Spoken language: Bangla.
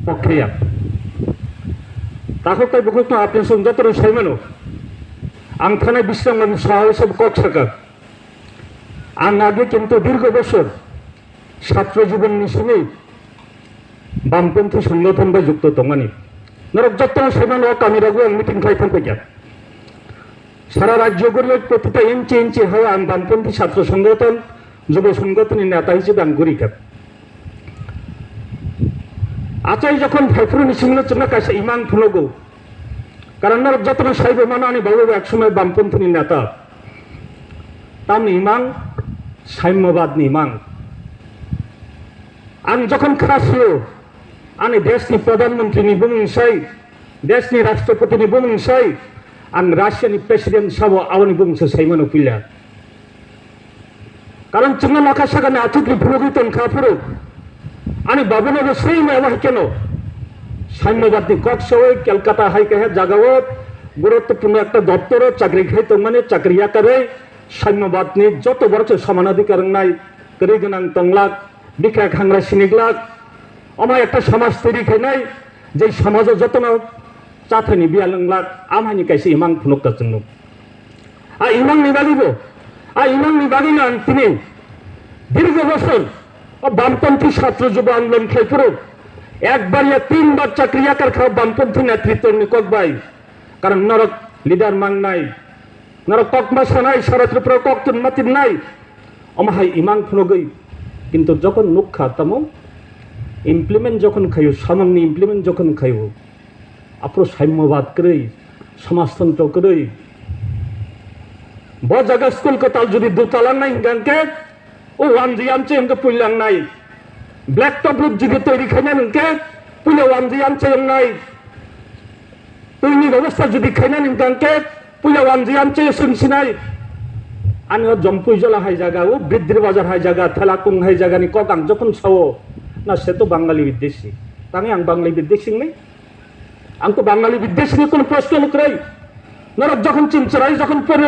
pokriya takut tay buku to apni sung jotoro saimano ang thane বিশ্রাম সহায় সব কক্সবাজার ang আগে কিন্তু দীর্ঘ বছর ছাত্র জীবন মিশনে বামপন্থী সংগঠন বা যুক্ত তঙ্গানি নরক যত্ন সাইমানো কামিরাগু ang মিটিং খাইতাম কইয়া সারা রাজ্য গড়িয়ে প্রতিটা ইঞ্চি ইঞ্চি হওয়া ang বামপন্থী ছাত্র সংগঠন যুব সংগঠনের নেতা হিসেবে ang গরিকাপ আচাই যখন ভাইফুর মিছিল জন্য কাছে ইমান ফুলগো কারণ নরক যত্ন সাইব মানো আনি বাবু একসময় বামপন্থী নেতা তাম ইমান সাম্যবাদ নিমাং ang যখন খাসিও ani দেশনি প্রধানমন্ত্রী ni bumungsay দেশনি রাষ্ট্রপতি ni bumungsay ang Russia ni president সাবো awani bumungsay saimano pila কারণ চিংনা মাকাসাগানে আতুকরি ভুরগিতন খাফুরো ani বাবুনগর সেই মেওয়া কেন সাম্যবাদ ni কক্সওয়ে কলকাতা হাইকাহে জাগাও গুরুত্বপূর্ণ একটা দপ্তর চাকরি খাইতো মানে চাকরিয়া করে সাম্যবাদ ni যত বড় সমানাধিকার নাই করি গনাং তংলাক বিকা খাংরা সিনিগলাক আমার একটা সমাজ তৈরি খাই নাই যে সমাজে যত না চাথানি বিয়ালংলাক আমানি কাইছে ইমাং ফুনকটা জন্য ইমাং নিবালিব ইমাং নিবালি না তিনি দীর্ঘ বছর বামপন্থী ছাত্র যুব আন্দোলন খেলপুরো একবার ইয়া তিনবার চাকরিয়াকার খাওয়া বামপন্থী নেতৃত্ব নিকক ভাই কারণ নরক লিডার মাং নাই নরক ককমাসা নাই সারা ত্রিপুরা ককতুন মাতির নাই আমাহাই ইমাং ফুনগই কিন্তু যখন নুখা তামো ইমপ্লিমেন্ট যখন খাইও সামান্য ইমপ্লিমেন্ট যখন খাইও আপনি সাম্যবাদ করে সমাজতন্ত্র করে বজাগা স্কুল কতাল যদি দুতলা নাই গানকে ও ওয়ান জিয়ামছে এমকে পুইলাং নাই ব্ল্যাক টপ রূপ যদি তৈরি খাই না এমকে পুইলে ওয়ান জিয়ামছে এম নাই তৈরি ব্যবস্থা যদি খাই না গানকে পুইলে ওয়ান জিয়ামছে শুনছি নাই আনিও জম্পুই জলা হাই জায়গা ও বৃদ্ধির বাজার হাই জায়গা থেলাকুং হাই জায়গা নি কগাং যখন সাও না সে তো বাঙালি বিদ্বেষী তাই আং বাঙালি বিদ্বেষী নেই আং তো বাঙালি বিদ্বেষী কোনো প্রশ্ন লুকরাই নরক যখন চিনচরাই যখন পড়ে